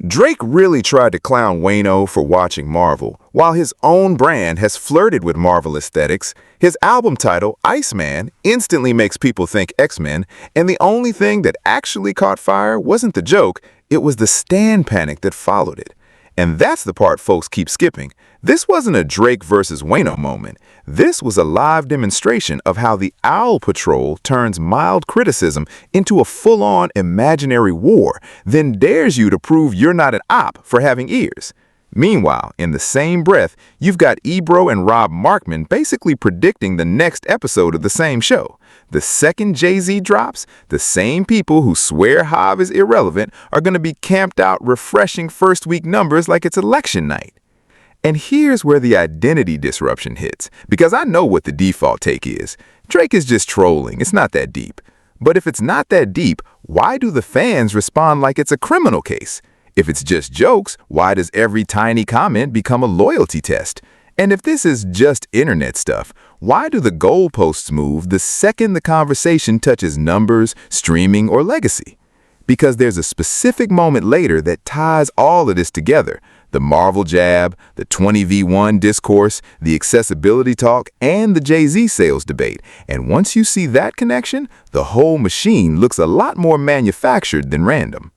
Drake really tried to clown Wayno for watching Marvel. While his own brand has flirted with Marvel aesthetics, his album title, Iceman, instantly makes people think X-Men, and the only thing that actually caught fire wasn't the joke, it was the stan panic that followed it. And that's the part folks keep skipping. This wasn't a Drake versus Wayno moment. This was a live demonstration of how the Owl Patrol turns mild criticism into a full-on imaginary war, then dares you to prove you're not an op for having ears. Meanwhile, in the same breath, you've got Ebro and Rob Markman basically predicting the next episode of the same show. The second Jay-Z drops, the same people who swear Hav is irrelevant are going to be camped out refreshing first-week numbers like it's election night. And here's where the identity disruption hits, because I know what the default take is. Drake is just trolling, it's not that deep. But if it's not that deep, why do the fans respond like it's a criminal case? If it's just jokes, why does every tiny comment become a loyalty test? And if this is just internet stuff, why do the goalposts move the second the conversation touches numbers, streaming, or legacy? Because there's a specific moment later that ties all of this together. The Marvel jab, the 20v1 discourse, the accessibility talk, and the Jay-Z sales debate. And once you see that connection, the whole machine looks a lot more manufactured than random.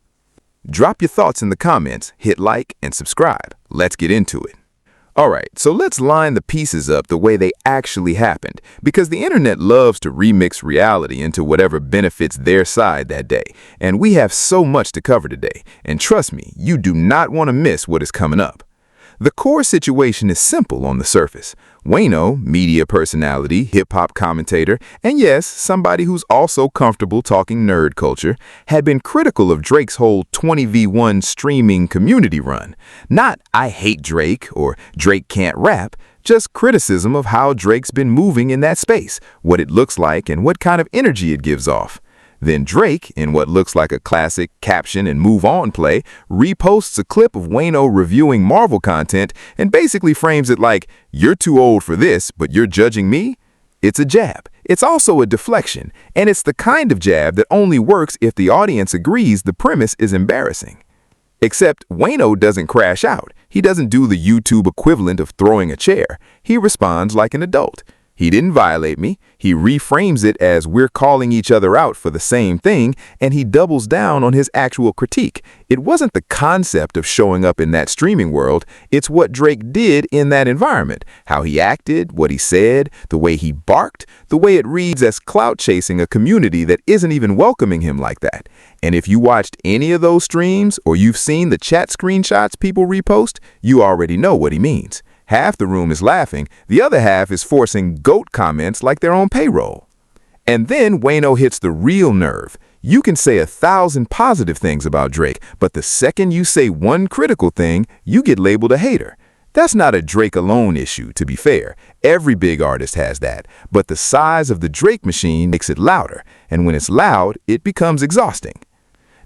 Drop your thoughts in the comments, hit like, and subscribe. Let's get into it. Alright, so let's line the pieces up the way they actually happened, because the internet loves to remix reality into whatever benefits their side that day, and we have so much to cover today, and trust me, you do not want to miss what is coming up. The core situation is simple on the surface. Wayno, media personality, hip-hop commentator, and yes, somebody who's also comfortable talking nerd culture, had been critical of Drake's whole 20v1 streaming community run. Not, I hate Drake, or Drake can't rap, just criticism of how Drake's been moving in that space, what it looks like, and what kind of energy it gives off. Then Drake, in what looks like a classic caption and move on play, reposts a clip of Wayno reviewing Marvel content and basically frames it like, you're too old for this, but you're judging me? It's a jab. It's also a deflection, and it's the kind of jab that only works if the audience agrees the premise is embarrassing. Except Wayno doesn't crash out. He doesn't do the YouTube equivalent of throwing a chair. He responds like an adult. He didn't violate me, he reframes it as we're calling each other out for the same thing, and he doubles down on his actual critique. It wasn't the concept of showing up in that streaming world, it's what Drake did in that environment, how he acted, what he said, the way he barked, the way it reads as clout chasing a community that isn't even welcoming him like that. And if you watched any of those streams, or you've seen the chat screenshots people repost, you already know what he means. Half the room is laughing, the other half is forcing GOAT comments like they're on payroll. And then Wayno hits the real nerve. You can say 1,000 positive things about Drake, but the second you say one critical thing, you get labeled a hater. That's not a Drake alone issue, to be fair. Every big artist has that. But the size of the Drake machine makes it louder, and when it's loud, it becomes exhausting.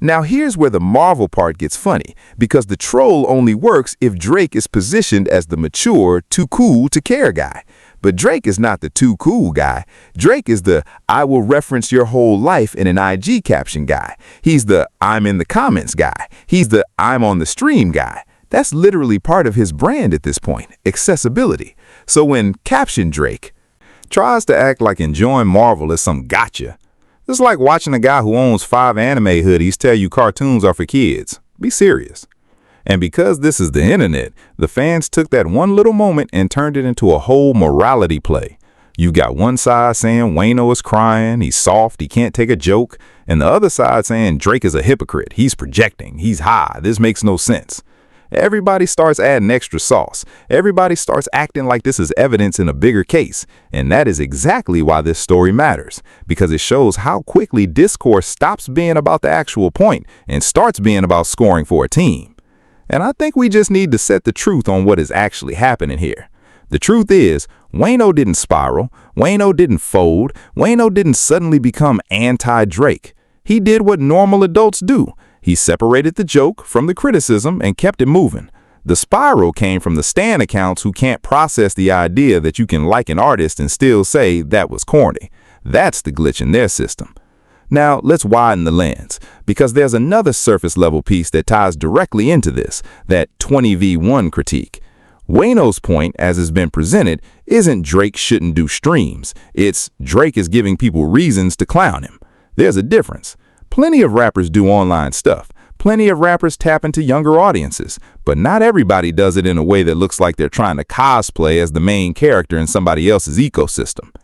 Now here's where the Marvel part gets funny, because the troll only works if Drake is positioned as the mature, too cool to care guy. But Drake is not the too cool guy. Drake is the I will reference your whole life in an IG caption guy. He's the I'm in the comments guy. He's the I'm on the stream guy. That's literally part of his brand at this point, accessibility. So when Caption Drake tries to act like enjoying Marvel is some gotcha, it's like watching a guy who owns 5 anime hoodies tell you cartoons are for kids. Be serious. And because this is the internet, the fans took that one little moment and turned it into a whole morality play. You got one side saying Wayno is crying, he's soft, he can't take a joke, and the other side saying Drake is a hypocrite, he's projecting, he's high, this makes no sense. Everybody starts adding extra sauce. Everybody starts acting like this is evidence in a bigger case. And that is exactly why this story matters, because it shows how quickly discourse stops being about the actual point and starts being about scoring for a team. And I think we just need to set the truth on what is actually happening here. The truth is, Wayno didn't spiral, Wayno didn't fold, Wayno didn't suddenly become anti-Drake. He did what normal adults do. He separated the joke from the criticism and kept it moving. The spiral came from the stan accounts who can't process the idea that you can like an artist and still say that was corny. That's the glitch in their system. Now, let's widen the lens, because there's another surface-level piece that ties directly into this, that 20v1 critique. Wayno's point, as has been presented, isn't Drake shouldn't do streams. It's Drake is giving people reasons to clown him. There's a difference. Plenty of rappers do online stuff. Plenty of rappers tap into younger audiences, but not everybody does it in a way that looks like they're trying to cosplay as the main character in somebody else's ecosystem.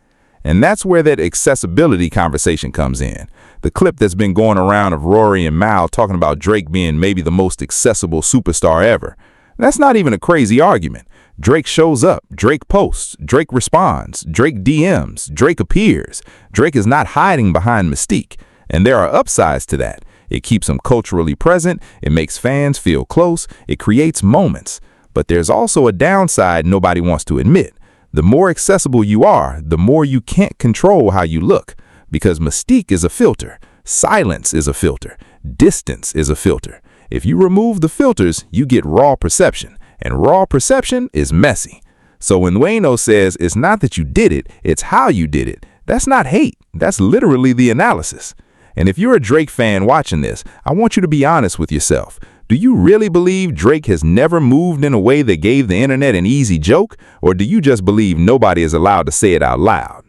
And that's where that accessibility conversation comes in. The clip that's been going around of Rory and Mal talking about Drake being maybe the most accessible superstar ever. That's not even a crazy argument. Drake shows up, Drake posts, Drake responds, Drake DMs, Drake appears. Drake is not hiding behind mystique. And there are upsides to that. It keeps him culturally present, it makes fans feel close, it creates moments. But there's also a downside nobody wants to admit. The more accessible you are, the more you can't control how you look. Because mystique is a filter, silence is a filter, distance is a filter. If you remove the filters, you get raw perception, and raw perception is messy. So when Wayno says it's not that you did it, it's how you did it, that's not hate, that's literally the analysis. And if you're a Drake fan watching this, I want you to be honest with yourself. Do you really believe Drake has never moved in a way that gave the internet an easy joke, or do you just believe nobody is allowed to say it out loud?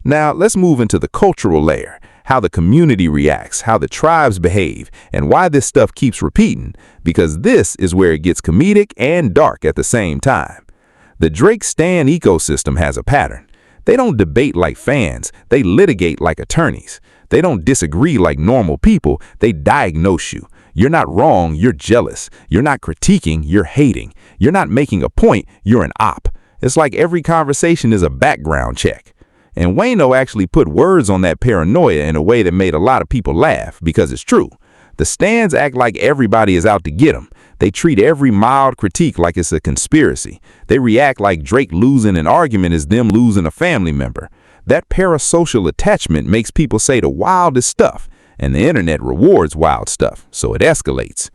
Now, let's move into the cultural layer, how the community reacts, how the tribes behave, and why this stuff keeps repeating, because this is where it gets comedic and dark at the same time. The Drake stan ecosystem has a pattern. They don't debate like fans, they litigate like attorneys. They don't disagree like normal people, they diagnose you. You're not wrong, you're jealous. You're not critiquing, you're hating. You're not making a point, you're an op. It's like every conversation is a background check. And Wayno actually put words on that paranoia in a way that made a lot of people laugh, because it's true. The stans act like everybody is out to get them. They treat every mild critique like it's a conspiracy. They react like Drake losing an argument is them losing a family member. That parasocial attachment makes people say the wildest stuff, and the internet rewards wild stuff, so it escalates.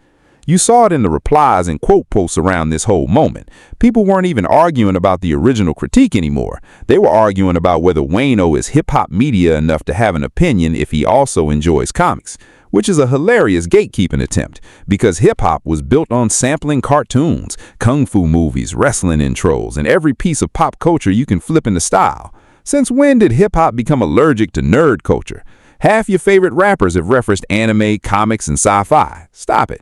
You saw it in the replies and quote posts around this whole moment. People weren't even arguing about the original critique anymore. They were arguing about whether Wayno is hip-hop media enough to have an opinion if he also enjoys comics, which is a hilarious gatekeeping attempt, because hip-hop was built on sampling cartoons, kung fu movies, wrestling intros, and every piece of pop culture you can flip into style. Since when did hip-hop become allergic to nerd culture? Half your favorite rappers have referenced anime, comics, and sci-fi. Stop it.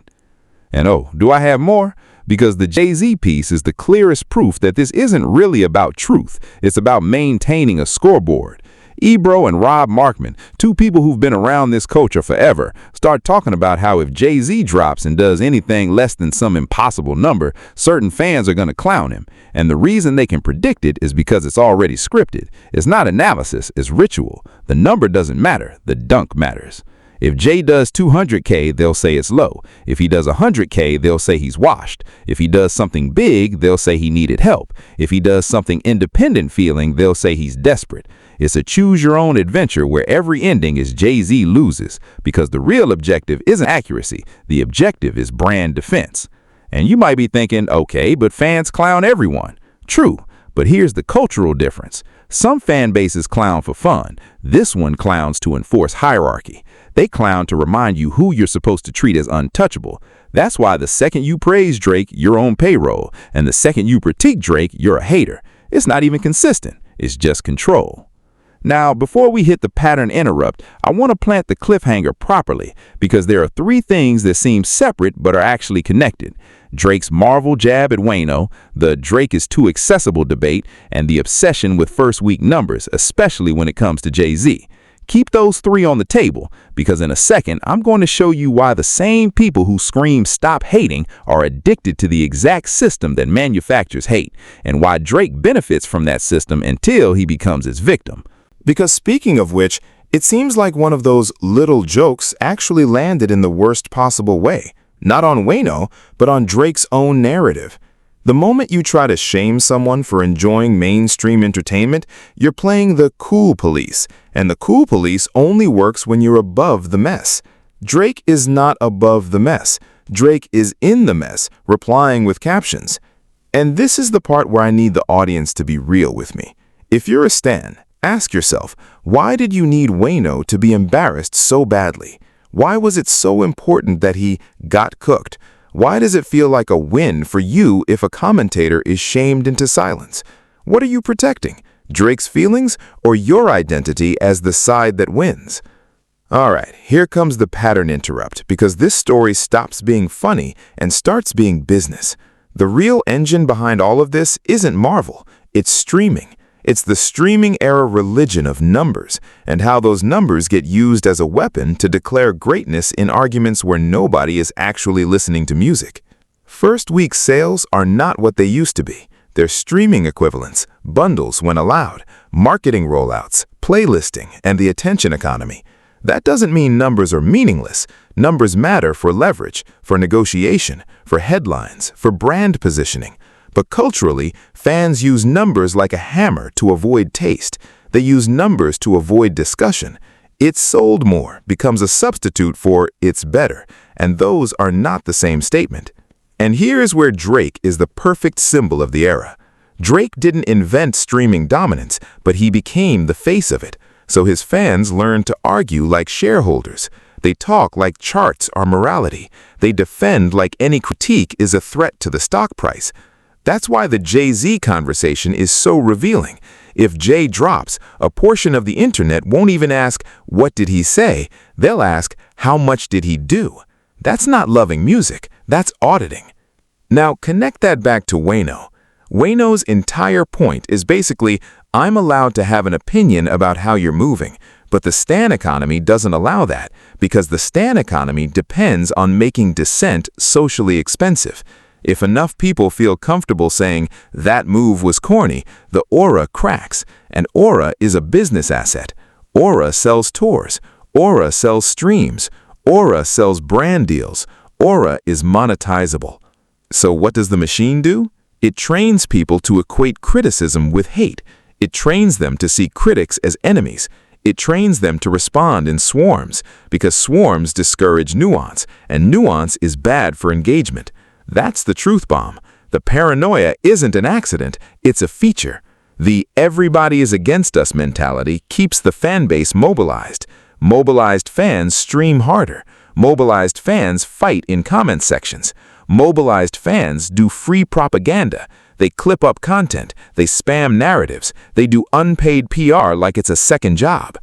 And oh, do I have more? Because the Jay-Z piece is the clearest proof that this isn't really about truth. It's about maintaining a scoreboard. Ebro and Rob Markman, two people who've been around this culture forever, start talking about how if Jay-Z drops and does anything less than some impossible number, certain fans are going to clown him. And the reason they can predict it is because it's already scripted. It's not analysis, it's ritual. The number doesn't matter, the dunk matters. If Jay does 200K, they'll say it's low. If he does 100K, they'll say he's washed. If he does something big, they'll say he needed help. If he does something independent feeling, they'll say he's desperate. It's a choose-your-own adventure where every ending is Jay-Z loses, because the real objective isn't accuracy. The objective is brand defense. And you might be thinking, okay, but fans clown everyone. True, but here's the cultural difference. Some fan bases clown for fun. This one clowns to enforce hierarchy. They clown to remind you who you're supposed to treat as untouchable. That's why the second you praise Drake, you're on payroll, and the second you critique Drake, you're a hater. It's not even consistent. It's just control. Now, before we hit the pattern interrupt, I want to plant the cliffhanger properly, because there are three things that seem separate but are actually connected. Drake's Marvel jab at Wayno, the Drake is too accessible debate, and the obsession with first-week numbers, especially when it comes to Jay-Z. Keep those three on the table, because in a second, I'm going to show you why the same people who scream stop hating are addicted to the exact system that manufactures hate, and why Drake benefits from that system until he becomes its victim. Because speaking of which, it seems like one of those little jokes actually landed in the worst possible way. Not on Wayno, but on Drake's own narrative. The moment you try to shame someone for enjoying mainstream entertainment, you're playing the cool police, and the cool police only works when you're above the mess. Drake is not above the mess. Drake is in the mess, replying with captions. And this is the part where I need the audience to be real with me. If you're a stan, Ask yourself, why did you need Wayno to be embarrassed so badly? Why was it so important that he got cooked? Why does it feel like a win for you if a commentator is shamed into silence? What are you protecting? Drake's feelings or your identity as the side that wins? All right, here comes the pattern interrupt, because this story stops being funny and starts being business. The real engine behind all of this isn't Marvel, it's streaming. It's the streaming era religion of numbers, and how those numbers get used as a weapon to declare greatness in arguments where nobody is actually listening to music. First week sales are not what they used to be. They're streaming equivalents, bundles when allowed, marketing rollouts, playlisting, and the attention economy. That doesn't mean numbers are meaningless. Numbers matter for leverage, for negotiation, for headlines, for brand positioning. But culturally, fans use numbers like a hammer to avoid taste. They use numbers to avoid discussion. It's sold more becomes a substitute for it's better, and those are not the same statement. And here is where Drake is the perfect symbol of the era. Drake didn't invent streaming dominance, but he became the face of it. So his fans learned to argue like shareholders. They talk like charts are morality. They defend like any critique is a threat to the stock price. That's why the Jay-Z conversation is so revealing. If Jay drops, a portion of the internet won't even ask, what did he say? They'll ask, how much did he do? That's not loving music, that's auditing. Now connect that back to Wayno. Wayno's entire point is basically, I'm allowed to have an opinion about how you're moving, but the stan economy doesn't allow that, because the stan economy depends on making dissent socially expensive. If enough people feel comfortable saying, that move was corny, the aura cracks, and aura is a business asset. Aura sells tours, aura sells streams, aura sells brand deals, aura is monetizable. So what does the machine do? It trains people to equate criticism with hate. It trains them to see critics as enemies. It trains them to respond in swarms, because swarms discourage nuance, and nuance is bad for engagement. That's the truth bomb. The paranoia isn't an accident, it's a feature. The everybody is against us mentality keeps the fan base mobilized. Mobilized fans stream harder. Mobilized fans fight in comment sections. Mobilized fans do free propaganda. They clip up content. They spam narratives. They do unpaid PR like it's a second job.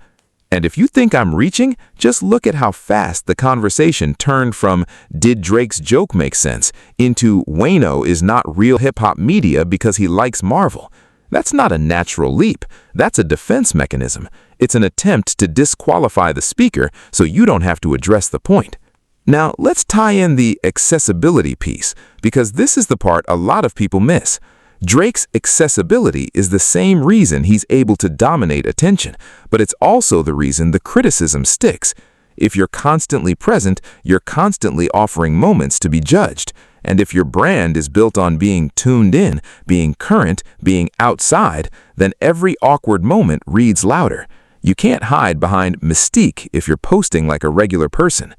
And if you think I'm reaching, just look at how fast the conversation turned from did Drake's joke make sense into Wayno is not real hip-hop media because he likes Marvel. That's not a natural leap. That's a defense mechanism. It's an attempt to disqualify the speaker so you don't have to address the point. Now, let's tie in the accessibility piece, because this is the part a lot of people miss. Drake's accessibility is the same reason he's able to dominate attention, but it's also the reason the criticism sticks. If you're constantly present, you're constantly offering moments to be judged. And if your brand is built on being tuned in, being current, being outside, then every awkward moment reads louder. You can't hide behind mystique if you're posting like a regular person.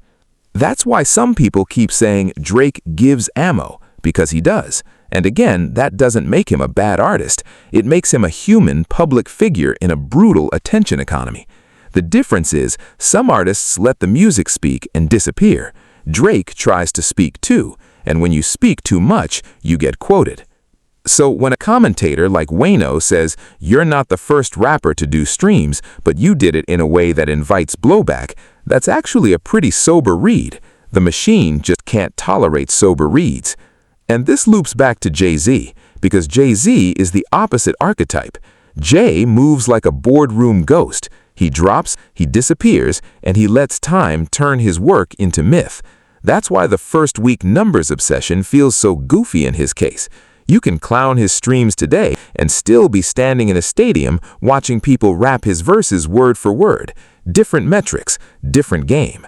That's why some people keep saying Drake gives ammo, because he does. And again, that doesn't make him a bad artist. It makes him a human public figure in a brutal attention economy. The difference is, some artists let the music speak and disappear. Drake tries to speak too, and when you speak too much, you get quoted. So when a commentator like Wayno says, you're not the first rapper to do streams, but you did it in a way that invites blowback, that's actually a pretty sober read. The machine just can't tolerate sober reads. And this loops back to Jay-Z, because Jay-Z is the opposite archetype. Jay moves like a boardroom ghost. He drops, he disappears, and he lets time turn his work into myth. That's why the first week numbers obsession feels so goofy in his case. You can clown his streams today and still be standing in a stadium watching people rap his verses word for word. Different metrics, different game.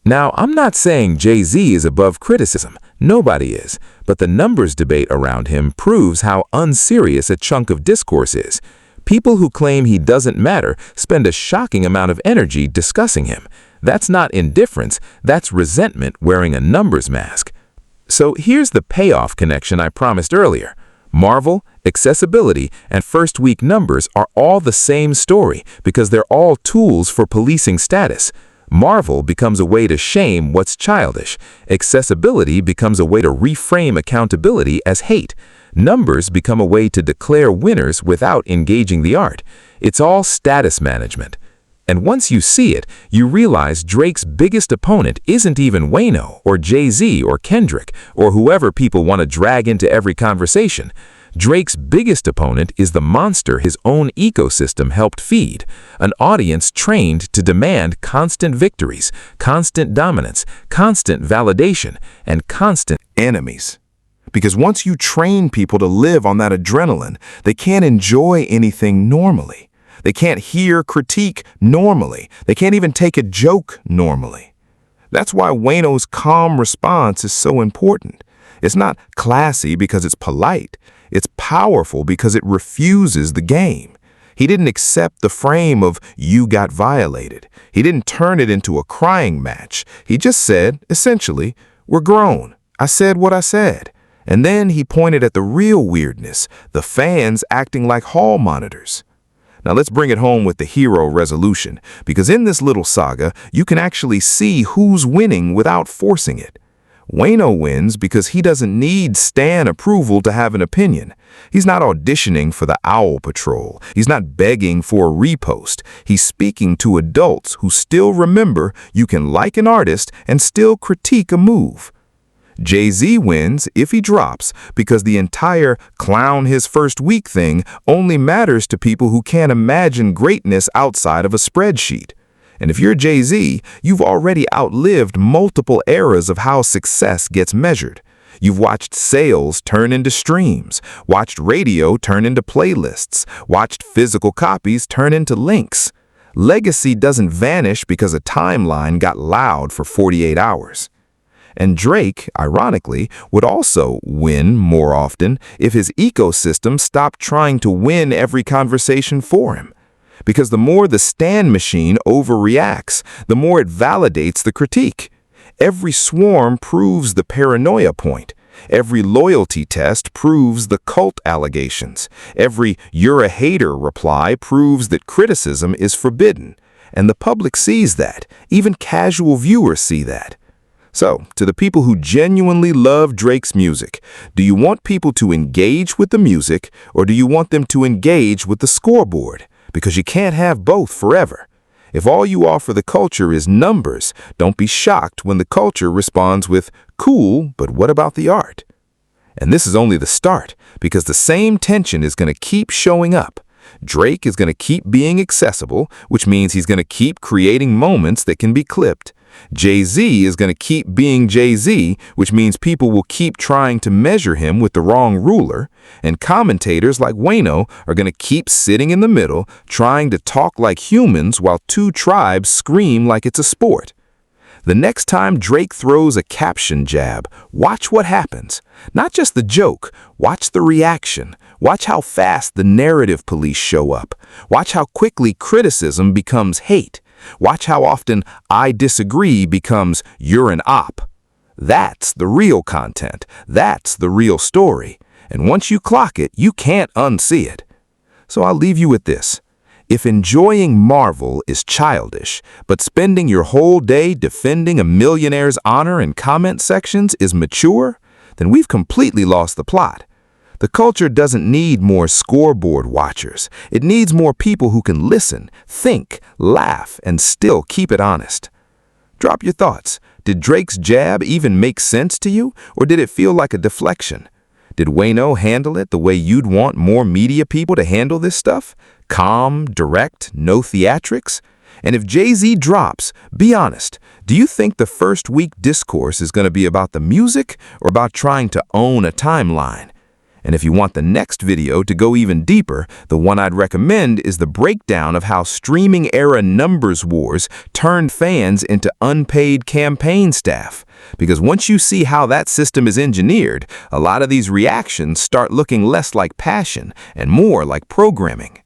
Now, I'm not saying Jay-Z is above criticism. Nobody is. But the numbers debate around him proves how unserious a chunk of discourse is. People who claim he doesn't matter spend a shocking amount of energy discussing him. That's not indifference, that's resentment wearing a numbers mask. So here's the payoff connection I promised earlier. Marvel, Accessibility and first-week numbers are all the same story because they're all tools for policing status. Marvel becomes a way to shame what's childish. Accessibility becomes a way to reframe accountability as hate. Numbers become a way to declare winners without engaging the art. It's all status management. And once you see it, you realize Drake's biggest opponent isn't even Wayno or Jay-Z or Kendrick or whoever people want to drag into every conversation. Drake's biggest opponent is the monster his own ecosystem helped feed, an audience trained to demand constant victories, constant dominance, constant validation, and constant enemies. Because once you train people to live on that adrenaline, they can't enjoy anything normally. They can't hear critique normally. They can't even take a joke normally. That's why Wayno's calm response is so important. It's not classy because it's polite. It's powerful because it refuses the game. He didn't accept the frame of "you got violated." He didn't turn it into a crying match. He just said, essentially, "We're grown. I said what I said." And then he pointed at the real weirdness, the fans acting like hall monitors. Now let's bring it home with the hero resolution, because in this little saga, you can actually see who's winning without forcing it. Wayno wins because he doesn't need stan approval to have an opinion. He's not auditioning for the Owl Patrol. He's not begging for a repost. He's speaking to adults who still remember you can like an artist and still critique a move. Jay-Z wins if he drops because the entire clown his first week thing only matters to people who can't imagine greatness outside of a spreadsheet. And if you're Jay-Z, you've already outlived multiple eras of how success gets measured. You've watched sales turn into streams, watched radio turn into playlists, watched physical copies turn into links. Legacy doesn't vanish because a timeline got loud for 48 hours. And Drake, ironically, would also win more often if his ecosystem stopped trying to win every conversation for him. Because the more the stan machine overreacts, the more it validates the critique. Every swarm proves the paranoia point. Every loyalty test proves the cult allegations. Every "you're a hater" reply proves that criticism is forbidden. And the public sees that. Even casual viewers see that. So, to the people who genuinely love Drake's music, do you want people to engage with the music, or do you want them to engage with the scoreboard? Because you can't have both forever. If all you offer the culture is numbers, don't be shocked when the culture responds with, "Cool, but what about the art?" And this is only the start, because the same tension is going to keep showing up. Drake is going to keep being accessible, which means he's going to keep creating moments that can be clipped. Jay-Z is going to keep being Jay-Z, which means people will keep trying to measure him with the wrong ruler, and commentators like Wayno are going to keep sitting in the middle, trying to talk like humans while two tribes scream like it's a sport. The next time Drake throws a caption jab, watch what happens. Not just the joke, watch the reaction. Watch how fast the narrative police show up. Watch how quickly criticism becomes hate. Watch how often "I disagree" becomes "you're an op." That's the real content. That's the real story. And once you clock it, you can't unsee it. So I'll leave you with this. If enjoying Marvel is childish, but spending your whole day defending a millionaire's honor in comment sections is mature, then we've completely lost the plot. The culture doesn't need more scoreboard watchers. It needs more people who can listen, think, laugh, and still keep it honest. Drop your thoughts. Did Drake's jab even make sense to you, or did it feel like a deflection? Did Wayno handle it the way you'd want more media people to handle this stuff? Calm, direct, no theatrics? And if Jay-Z drops, be honest, do you think the first week discourse is going to be about the music or about trying to own a timeline? And if you want the next video to go even deeper, the one I'd recommend is the breakdown of how streaming-era numbers wars turned fans into unpaid campaign staff. Because once you see how that system is engineered, a lot of these reactions start looking less like passion and more like programming.